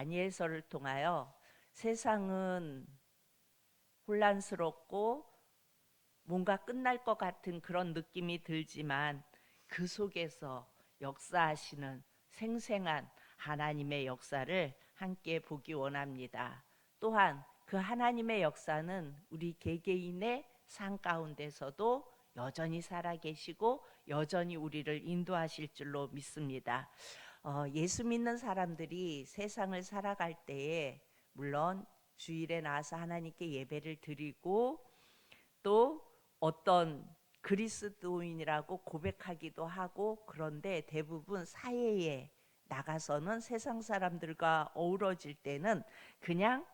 다니엘서를 통하여 세상은 혼란스럽고 뭔가 끝날 것 같은 그런 느낌이 들지만 그 속에서 역사하시는 생생한 하나님의 역사를 함께 보기 원합니다. 또한 그 하나님의 역사는 우리 개개인의 삶 가운데서도 여전히 살아계시고 여전히 우리를 인도하실 줄로 믿습니다. 예수 믿는 사람들이 세상을 살아갈 때에 물론 주일에 나와서 하나님께 예배를 드리고 또 어떤 그리스도인이라고 고백하기도 하고, 그런데 대부분 사회에 나가서는 세상 사람들과 어우러질 때는 그냥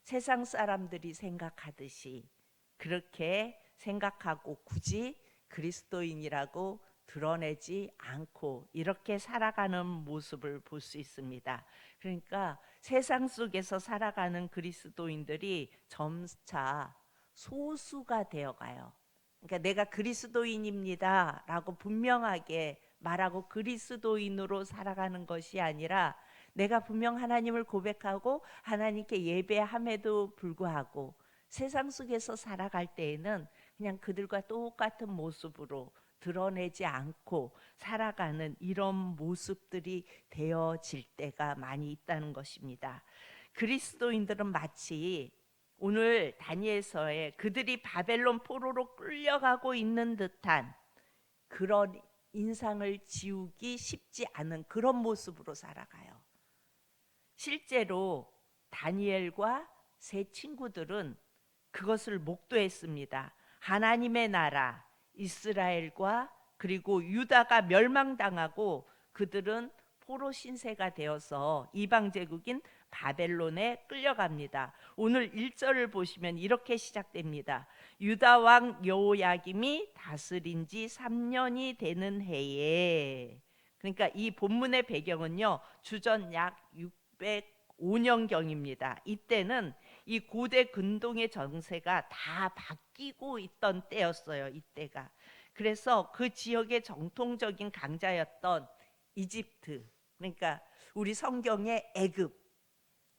세상 사람들이 생각하듯이 그렇게 생각하고 굳이 그리스도인이라고 드러내지 않고 이렇게 살아가는 모습을 볼 수 있습니다. 그러니까 세상 속에서 살아가는 그리스도인들이 점차 소수가 되어가요. 그러니까 내가 그리스도인입니다 라고 분명하게 말하고 그리스도인으로 살아가는 것이 아니라 내가 분명 하나님을 고백하고 하나님께 예배함에도 불구하고 세상 속에서 살아갈 때에는 그냥 그들과 똑같은 모습으로 드러내지 않고 살아가는 이런 모습들이 되어질 때가 많이 있다는 것입니다. 그리스도인들은 마치 오늘 다니엘서에 그들이 바벨론 포로로 끌려가고 있는 듯한 그런 인상을 지우기 쉽지 않은 그런 모습으로 살아가요. 실제로 다니엘과 세 친구들은 그것을 목도했습니다. 하나님의 나라 이스라엘과 그리고 유다가 멸망당하고 그들은 포로 신세가 되어서 이방 제국인 바벨론에 끌려갑니다. 오늘 1절을 보시면 이렇게 시작됩니다. 유다 왕 여호야김이 다스린 지 3년이 되는 해에, 그러니까 이 본문의 배경은요 주전 약 605년경입니다. 이때는 이 고대 근동의 정세가 다 바뀌고 있던 때였어요. 이때가. 그래서 그 지역의 정통적인 강자였던 이집트, 그러니까 우리 성경의 애굽,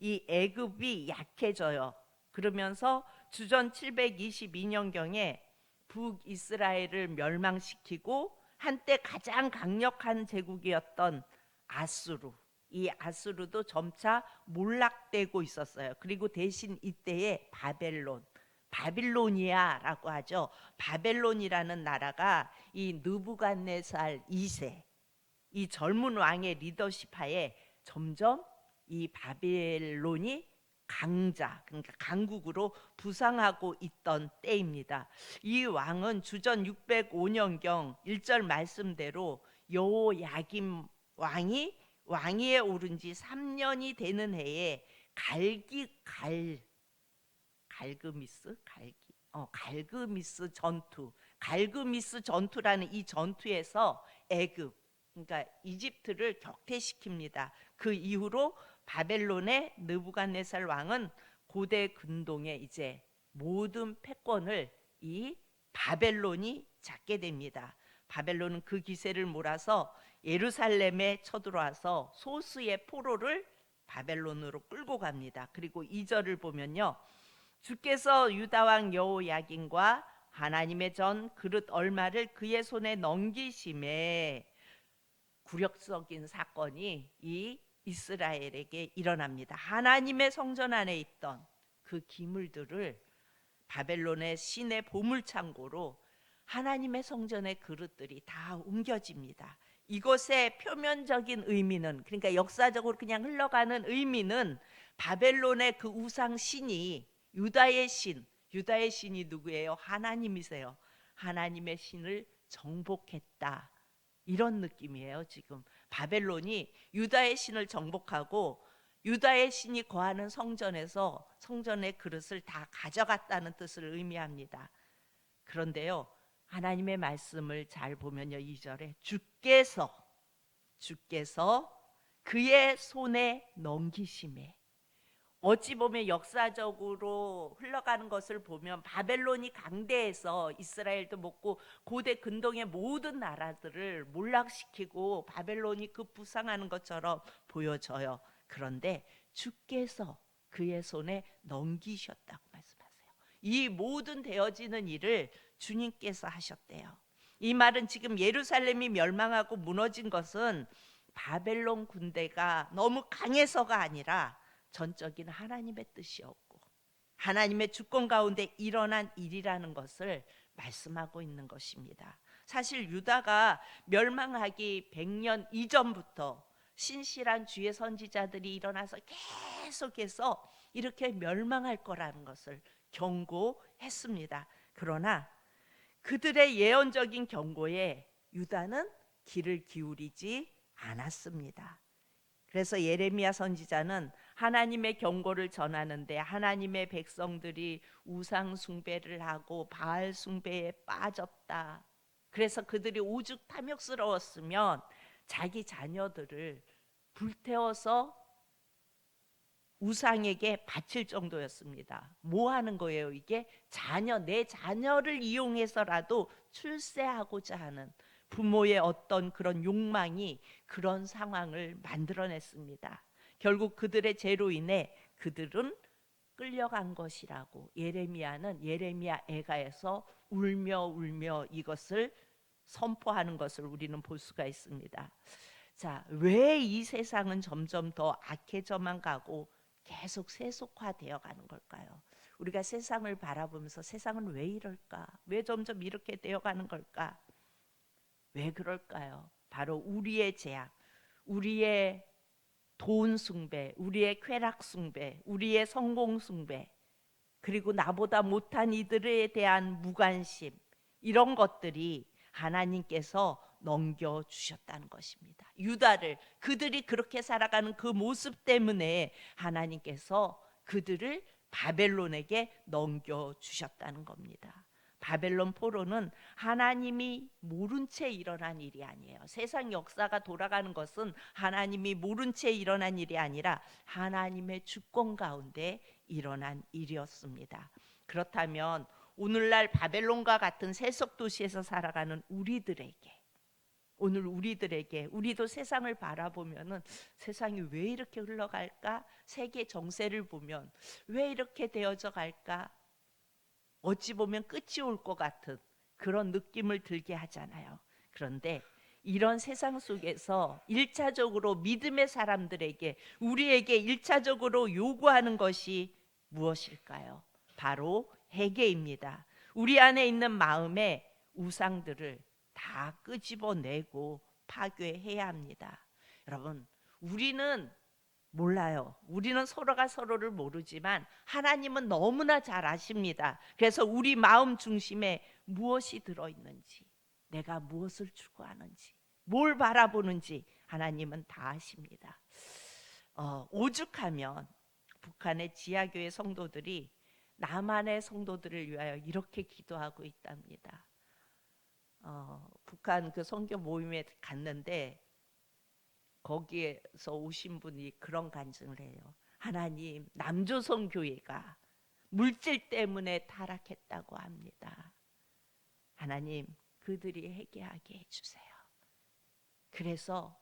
이 애굽이 약해져요. 그러면서 주전 722년경에 북이스라엘을 멸망시키고 한때 가장 강력한 제국이었던 아수르, 이 아수르도 점차 몰락되고 있었어요. 그리고 대신 이때에 바빌로니아라고 하죠. 바벨론이라는 나라가 이 느부갓네살 2세, 이 젊은 왕의 리더십 하에 점점 이 바벨론이 강자, 그러니까 강국으로 부상하고 있던 때입니다. 이 왕은 주전 605년경 1절 말씀대로 여호야김 왕이 왕위에 오른 지 3년이 되는 해에 갈그미스 전투, 갈그미스 전투라는 이 전투에서 애굽, 그러니까 이집트를 격퇴시킵니다. 그 이후로 바벨론의 느부갓네살 왕은 고대 근동의 이제 모든 패권을 이 바벨론이 잡게 됩니다. 바벨론은 그 기세를 몰아서 예루살렘에 쳐들어와서 소수의 포로를 바벨론으로 끌고 갑니다. 그리고 2절을 보면요, 주께서 유다 왕 여호야긴과 하나님의 전 그릇 얼마를 그의 손에 넘기심에 굴욕적인 사건이 이 이스라엘에게 일어납니다. 하나님의 성전 안에 있던 그 기물들을 바벨론의 신의 보물창고로 하나님의 성전의 그릇들이 다 옮겨집니다. 이것의 표면적인 의미는, 그러니까 역사적으로 그냥 흘러가는 의미는 바벨론의 그 우상 신이 유다의 신이 누구예요? 하나님이세요. 하나님의 신을 정복했다, 이런 느낌이에요. 지금 바벨론이 유다의 신을 정복하고 유다의 신이 거하는 성전에서 성전의 그릇을 다 가져갔다는 뜻을 의미합니다. 그런데요, 하나님의 말씀을 잘 보면요, 2절에 주께서 그의 손에 넘기심에, 어찌 보면 역사적으로 흘러가는 것을 보면 바벨론이 강대해서 이스라엘도 먹고 고대 근동의 모든 나라들을 몰락시키고 바벨론이 그 부상하는 것처럼 보여져요. 그런데 주께서 그의 손에 넘기셨다고 말씀하세요. 이 모든 되어지는 일을 주님께서 하셨대요. 이 말은 지금 예루살렘이 멸망하고 무너진 것은 바벨론 군대가 너무 강해서가 아니라 전적인 하나님의 뜻이었고 하나님의 주권 가운데 일어난 일이라는 것을 말씀하고 있는 것입니다. 사실 유다가 멸망하기 100년 이전부터 신실한 주의 선지자들이 일어나서 계속해서 이렇게 멸망할 거라는 것을 경고했습니다. 그러나 그들의 예언적인 경고에 유다는 귀를 기울이지 않았습니다. 그래서 예레미야 선지자는 하나님의 경고를 전하는데 하나님의 백성들이 우상 숭배를 하고 바알 숭배에 빠졌다. 그래서 그들이 오죽 탐욕스러웠으면 자기 자녀들을 불태워서 우상에게 바칠 정도였습니다. 뭐 하는 거예요? 이게 내 자녀를 이용해서라도 출세하고자 하는 부모의 어떤 그런 욕망이 그런 상황을 만들어냈습니다. 결국 그들의 죄로 인해 그들은 끌려간 것이라고 예레미야는 예레미야 애가에서 울며 이것을 선포하는 것을 우리는 볼 수가 있습니다. 자, 왜 이 세상은 점점 더 악해져만 가고 계속 세속화되어 가는 걸까요? 우리가 세상을 바라보면서 세상은 왜 이럴까? 왜 점점 이렇게 되어 가는 걸까? 왜 그럴까요? 바로 우리의 죄악, 우리의 돈 숭배, 우리의 쾌락 숭배, 우리의 성공 숭배, 그리고 나보다 못한 이들에 대한 무관심, 이런 것들이 하나님께서 넘겨주셨다는 것입니다. 유다를, 그들이 그렇게 살아가는 그 모습 때문에 하나님께서 그들을 바벨론에게 넘겨주셨다는 겁니다. 바벨론 포로는 하나님이 모른 채 일어난 일이 아니에요. 세상 역사가 돌아가는 것은 하나님이 모른 채 일어난 일이 아니라 하나님의 주권 가운데 일어난 일이었습니다. 그렇다면 오늘날 바벨론과 같은 세속 도시에서 살아가는 우리들에게, 오늘 우리들에게, 우리도 세상을 바라보면은 세상이 왜 이렇게 흘러갈까? 세계 정세를 보면 왜 이렇게 되어져 갈까? 어찌 보면 끝이 올 것 같은 그런 느낌을 들게 하잖아요. 그런데 이런 세상 속에서 1차적으로 믿음의 사람들에게, 우리에게 1차적으로 요구하는 것이 무엇일까요? 바로 회개입니다. 우리 안에 있는 마음의 우상들을 다 끄집어내고 파괴해야 합니다. 여러분, 우리는 몰라요. 우리는 서로가 서로를 모르지만 하나님은 너무나 잘 아십니다. 그래서 우리 마음 중심에 무엇이 들어있는지, 내가 무엇을 추구하는지, 뭘 바라보는지 하나님은 다 아십니다. 오죽하면 북한의 지하교회 성도들이 남한의 성도들을 위하여 이렇게 기도하고 있답니다. 북한 그 선교 모임에 갔는데 거기에서 오신 분이 그런 간증을 해요. 하나님, 남조선 교회가 물질 때문에 타락했다고 합니다. 하나님, 그들이 회개하게 해주세요. 그래서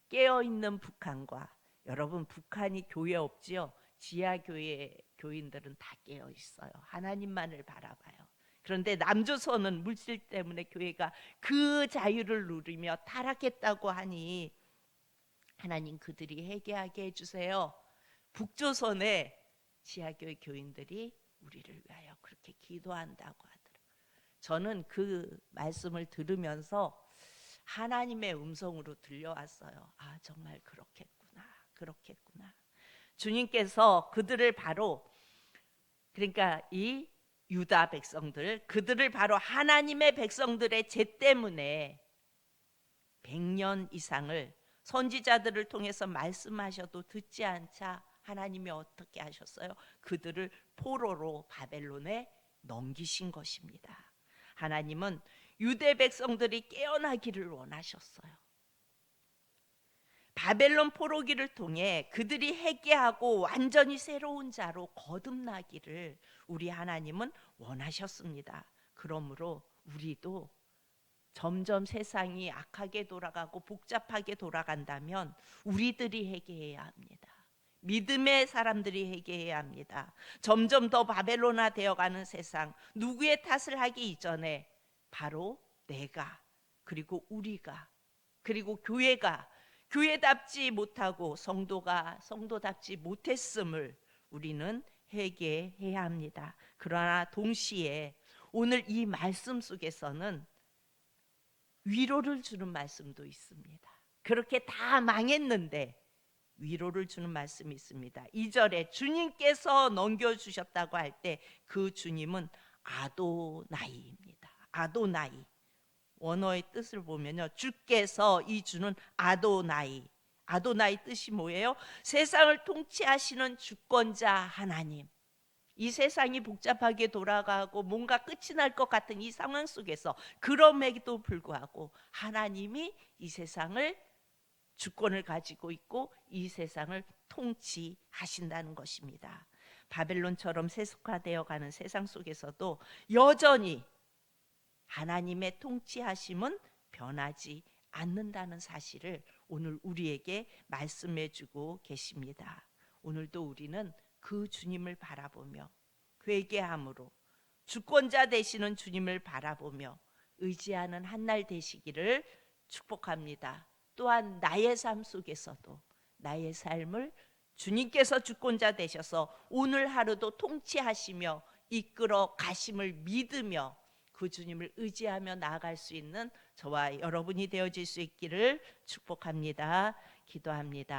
깨어있는 북한과, 여러분 북한이 교회 없지요? 지하교회 교인들은 다 깨어있어요. 하나님만을 바라봐요. 그런데 남조선은 물질 때문에 교회가 그 자유를 누리며 타락했다고 하니 하나님, 그들이 회개하게 해주세요. 북조선의 지하교회 교인들이 우리를 위하여 그렇게 기도한다고 하더라고요. 저는 그 말씀을 들으면서 하나님의 음성으로 들려왔어요. 아, 정말 그렇겠구나, 그렇겠구나. 주님께서 그들을 바로, 그러니까 이 유다 백성들, 그들을 바로 하나님의 백성들의 죄 때문에 100년 이상을 선지자들을 통해서 말씀하셔도 듣지 않자 하나님이 어떻게 하셨어요? 그들을 포로로 바벨론에 넘기신 것입니다. 하나님은 유대 백성들이 깨어나기를 원하셨어요. 바벨론 포로기를 통해 그들이 회개하고 완전히 새로운 자로 거듭나기를 우리 하나님은 원하셨습니다. 그러므로 우리도 점점 세상이 악하게 돌아가고 복잡하게 돌아간다면 우리들이 회개해야 합니다. 믿음의 사람들이 회개해야 합니다. 점점 더 바벨론화 되어가는 세상, 누구의 탓을 하기 이전에 바로 내가, 그리고 우리가, 그리고 교회가 교회답지 못하고 성도가 성도답지 못했음을 우리는 회개해야 합니다. 그러나 동시에 오늘 이 말씀 속에서는 위로를 주는 말씀도 있습니다. 그렇게 다 망했는데 위로를 주는 말씀이 있습니다. 2절에 주님께서 넘겨주셨다고 할 때 그 주님은 아도나이입니다. 아도나이. 원어의 뜻을 보면요, 주께서, 이 주는 아도나이. 아도나이 뜻이 뭐예요? 세상을 통치하시는 주권자 하나님. 이 세상이 복잡하게 돌아가고 뭔가 끝이 날 것 같은 이 상황 속에서 그럼에도 불구하고 하나님이 이 세상을 주권을 가지고 있고 이 세상을 통치하신다는 것입니다. 바벨론처럼 세속화되어 가는 세상 속에서도 여전히 하나님의 통치하심은 변하지 않는다는 사실을 오늘 우리에게 말씀해 주고 계십니다. 오늘도 우리는 그 주님을 바라보며 회개함으로 주권자 되시는 주님을 바라보며 의지하는 한날 되시기를 축복합니다. 또한 나의 삶 속에서도 나의 삶을 주님께서 주권자 되셔서 오늘 하루도 통치하시며 이끌어 가심을 믿으며 그 주님을 의지하며 나아갈 수 있는 저와 여러분이 되어질 수 있기를 축복합니다. 기도합니다.